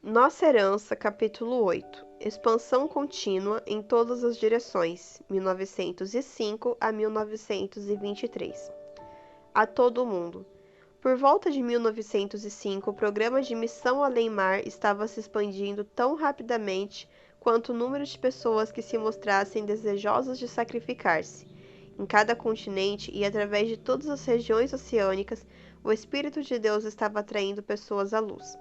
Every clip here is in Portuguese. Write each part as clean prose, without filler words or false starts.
Nossa Herança, capítulo 8. Expansão contínua em todas as direções, 1905 a 1923. A todo mundo. Por volta de 1905, o programa de Missão Além-Mar estava se expandindo tão rapidamente quanto o número de pessoas que se mostrassem desejosas de sacrificar-se. Em cada continente e através de todas as regiões oceânicas, o Espírito de Deus estava atraindo pessoas à luz.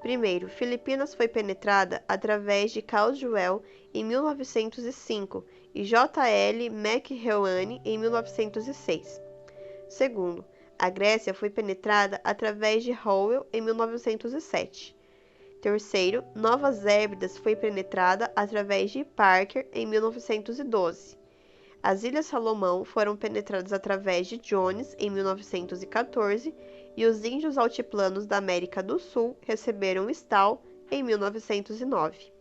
Primeiro, Filipinas foi penetrada através de Carl Jewell em 1905 e J. L. McElhaney em 1906. Segundo, a Grécia foi penetrada através de Howell em 1907. Terceiro, Novas Hébridas foi penetrada através de Parker em 1912. As Ilhas Salomão foram penetradas através de Jones em 1914 e os índios altiplanos da América do Sul receberam Stahl em 1909.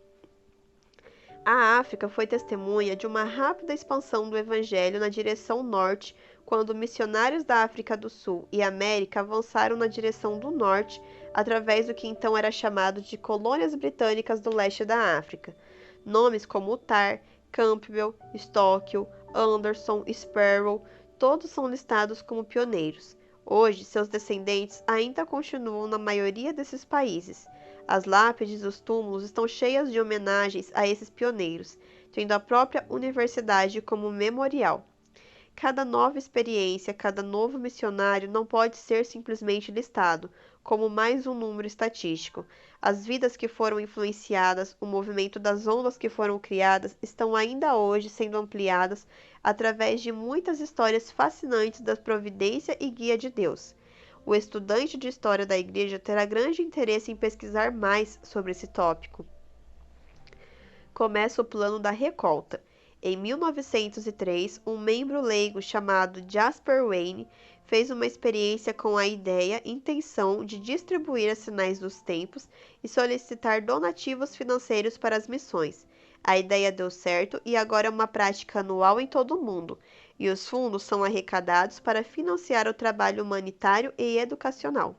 A África foi testemunha de uma rápida expansão do Evangelho na direção norte, quando missionários da África do Sul e América avançaram na direção do norte através do que então era chamado de colônias britânicas do leste da África. Nomes como Tar, Campbell, Stockwell, Anderson, Sparrow, todos são listados como pioneiros. Hoje, seus descendentes ainda continuam na maioria desses países. As lápides e os túmulos estão cheias de homenagens a esses pioneiros, tendo a própria universidade como memorial. Cada nova experiência, cada novo missionário não pode ser simplesmente listado como mais um número estatístico. As vidas que foram influenciadas, o movimento das ondas que foram criadas, estão ainda hoje sendo ampliadas através de muitas histórias fascinantes da providência e guia de Deus. O estudante de história da igreja terá grande interesse em pesquisar mais sobre esse tópico. Começa o plano da recolta. Em 1903, um membro leigo chamado Jasper Wayne fez uma experiência com a intenção de distribuir as sinais dos tempos e solicitar donativos financeiros para as missões. A ideia deu certo e agora é uma prática anual em todo o mundo, e os fundos são arrecadados para financiar o trabalho humanitário e educacional.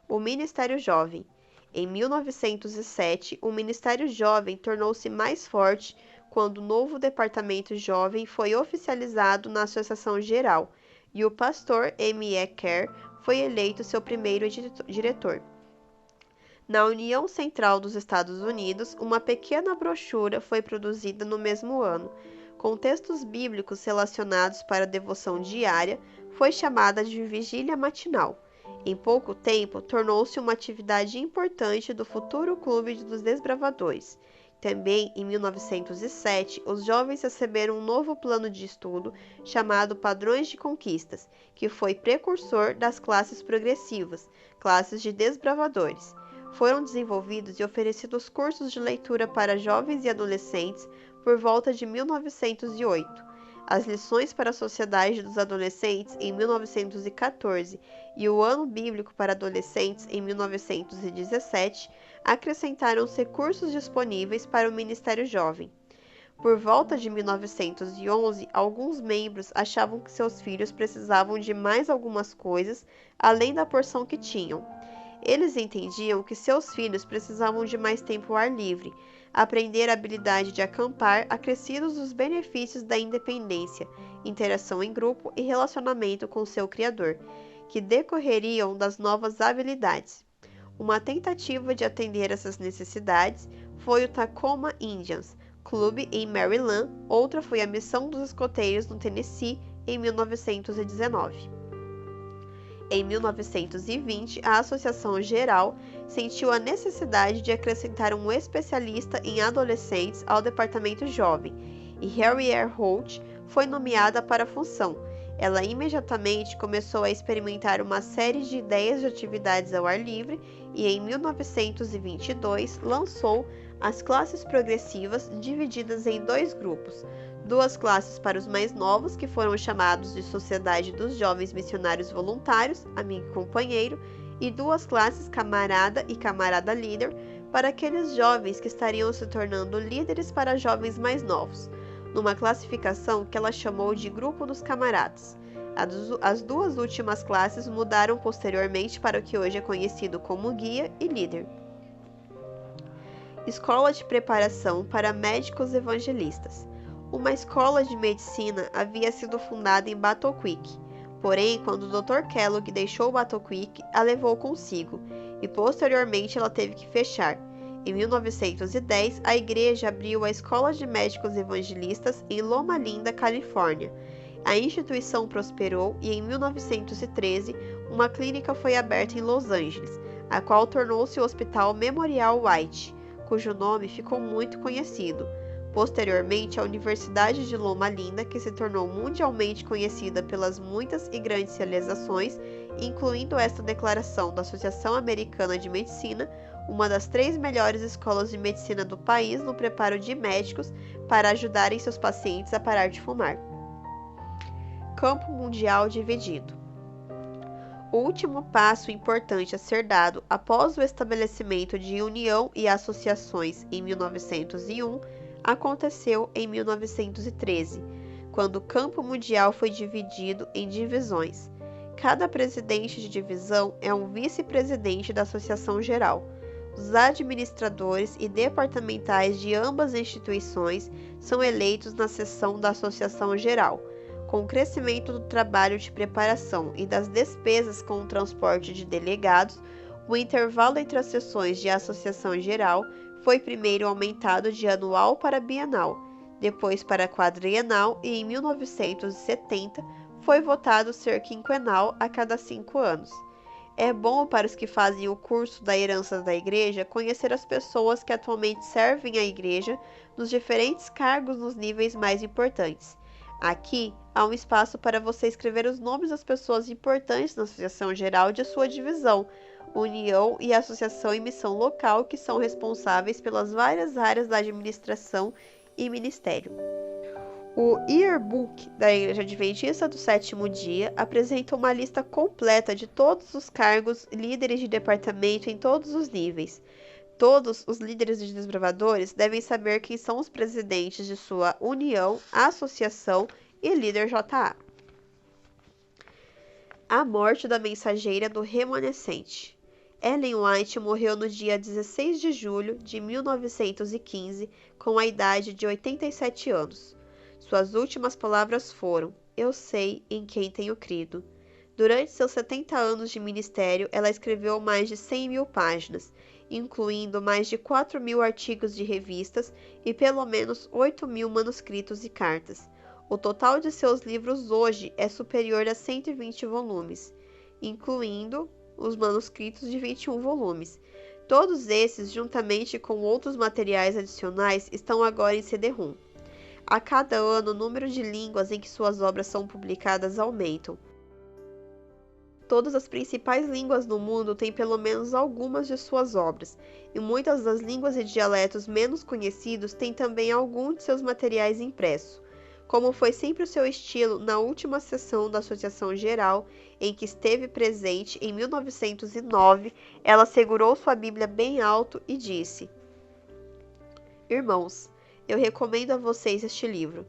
O Ministério Jovem. Em 1907, o Ministério Jovem tornou-se mais forte quando o novo Departamento Jovem foi oficializado na Associação Geral e o pastor M. E. Kerr foi eleito seu primeiro diretor. Na União Central dos Estados Unidos, uma pequena brochura foi produzida no mesmo ano, com textos bíblicos relacionados para a devoção diária, foi chamada de Vigília Matinal. Em pouco tempo, tornou-se uma atividade importante do futuro Clube dos Desbravadores. Também, em 1907, os jovens receberam um novo plano de estudo chamado Padrões de Conquistas, que foi precursor das classes progressivas, classes de desbravadores. Foram desenvolvidos e oferecidos cursos de leitura para jovens e adolescentes por volta de 1908. As lições para a Sociedade dos Adolescentes em 1914 e o Ano Bíblico para Adolescentes em 1917 acrescentaram os recursos disponíveis para o Ministério Jovem. Por volta de 1911, alguns membros achavam que seus filhos precisavam de mais algumas coisas além da porção que tinham. Eles entendiam que seus filhos precisavam de mais tempo ao ar livre, aprender a habilidade de acampar, acrescidos dos benefícios da independência, interação em grupo e relacionamento com seu criador, que decorreriam das novas habilidades. Uma tentativa de atender essas necessidades foi o Tacoma Indians Club em Maryland, outra foi a Missão dos Escoteiros no Tennessee em 1919. Em 1920, a Associação Geral sentiu a necessidade de acrescentar um especialista em adolescentes ao Departamento Jovem, e Harriet Holt foi nomeada para a função. Ela imediatamente começou a experimentar uma série de ideias de atividades ao ar livre e, em 1922, lançou as classes progressivas, divididas em dois grupos. Duas classes para os mais novos, que foram chamados de Sociedade dos Jovens Missionários Voluntários, amigo e companheiro, e duas classes Camarada e Camarada Líder, para aqueles jovens que estariam se tornando líderes para jovens mais novos, numa classificação que ela chamou de Grupo dos Camaradas. As duas últimas classes mudaram posteriormente para o que hoje é conhecido como Guia e Líder. Escola de Preparação para Médicos Evangelistas. Uma escola de medicina havia sido fundada em Battle Creek, porém, quando o Dr. Kellogg deixou Battle Creek, a levou consigo, e posteriormente ela teve que fechar. Em 1910, a igreja abriu a Escola de Médicos Evangelistas em Loma Linda, Califórnia. A instituição prosperou e, em 1913, uma clínica foi aberta em Los Angeles, a qual tornou-se o Hospital Memorial White, cujo nome ficou muito conhecido. Posteriormente, a Universidade de Loma Linda, que se tornou mundialmente conhecida pelas muitas e grandes realizações, incluindo esta declaração da Associação Americana de Medicina, uma das 3 melhores escolas de medicina do país no preparo de médicos para ajudarem seus pacientes a parar de fumar. Campo mundial dividido. O último passo importante a ser dado após o estabelecimento de união e associações em 1901 aconteceu em 1913, quando o campo mundial foi dividido em divisões. Cada presidente de divisão é um vice-presidente da Associação Geral. Os administradores e departamentais de ambas as instituições são eleitos na seção da Associação Geral. Com o crescimento do trabalho de preparação e das despesas com o transporte de delegados, o intervalo entre as sessões de Associação Geral foi primeiro aumentado de anual para bienal, depois para quadrienal e, em 1970, foi votado ser quinquenal a cada 5 anos. É bom para os que fazem o curso da herança da igreja conhecer as pessoas que atualmente servem a igreja nos diferentes cargos nos níveis mais importantes. Aqui há um espaço para você escrever os nomes das pessoas importantes na Associação Geral de sua divisão, união e associação em missão local que são responsáveis pelas várias áreas da administração e ministério. O Yearbook da Igreja Adventista do Sétimo Dia apresenta uma lista completa de todos os cargos líderes de departamento em todos os níveis. Todos os líderes de desbravadores devem saber quem são os presidentes de sua união, associação e líder JA. A morte da mensageira do remanescente. Ellen White morreu no dia 16 de julho de 1915, com a idade de 87 anos. Suas últimas palavras foram: "Eu sei em quem tenho crido." Durante seus 70 anos de ministério, ela escreveu mais de 100.000 páginas, incluindo mais de 4.000 artigos de revistas e pelo menos 8.000 manuscritos e cartas. O total de seus livros hoje é superior a 120 volumes, incluindo os manuscritos de 21 volumes. Todos esses, juntamente com outros materiais adicionais, estão agora em CD-ROM. A cada ano, o número de línguas em que suas obras são publicadas aumentam. Todas as principais línguas do mundo têm pelo menos algumas de suas obras, e muitas das línguas e dialetos menos conhecidos têm também algum de seus materiais impressos. Como foi sempre o seu estilo na última sessão da Associação Geral, em que esteve presente em 1909, ela segurou sua Bíblia bem alto e disse: "Irmãos, eu recomendo a vocês este livro.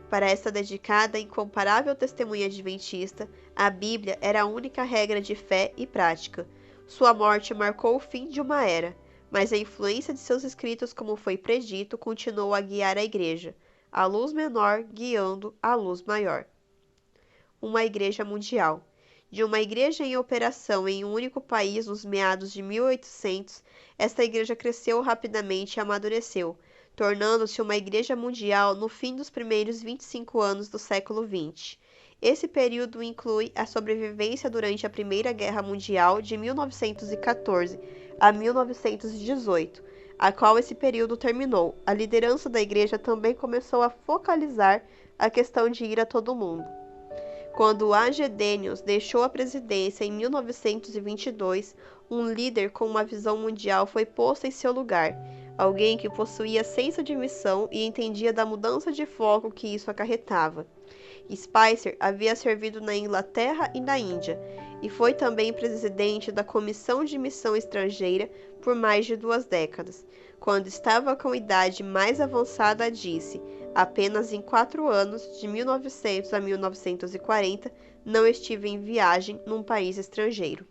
Para esta dedicada e incomparável testemunha adventista, a Bíblia era a única regra de fé e prática. Sua morte marcou o fim de uma era, mas a influência de seus escritos, como foi predito, continuou a guiar a igreja, a luz menor guiando a luz maior." Uma igreja mundial. De uma igreja em operação em um único país nos meados de 1800, esta igreja cresceu rapidamente e amadureceu, tornando-se uma igreja mundial no fim dos primeiros 25 anos do século XX. Esse período inclui a sobrevivência durante a Primeira Guerra Mundial de 1914 a 1918, a qual esse período terminou. A liderança da igreja também começou a focalizar a questão de ir a todo mundo. Quando A.G. Daniels deixou a presidência em 1922, um líder com uma visão mundial foi posto em seu lugar, alguém que possuía senso de missão e entendia da mudança de foco que isso acarretava. Spicer havia servido na Inglaterra e na Índia, e foi também presidente da Comissão de Missão Estrangeira por mais de 2 décadas. Quando estava com idade mais avançada, disse: "Apenas em 4 anos, de 1900 a 1940, não estive em viagem num país estrangeiro."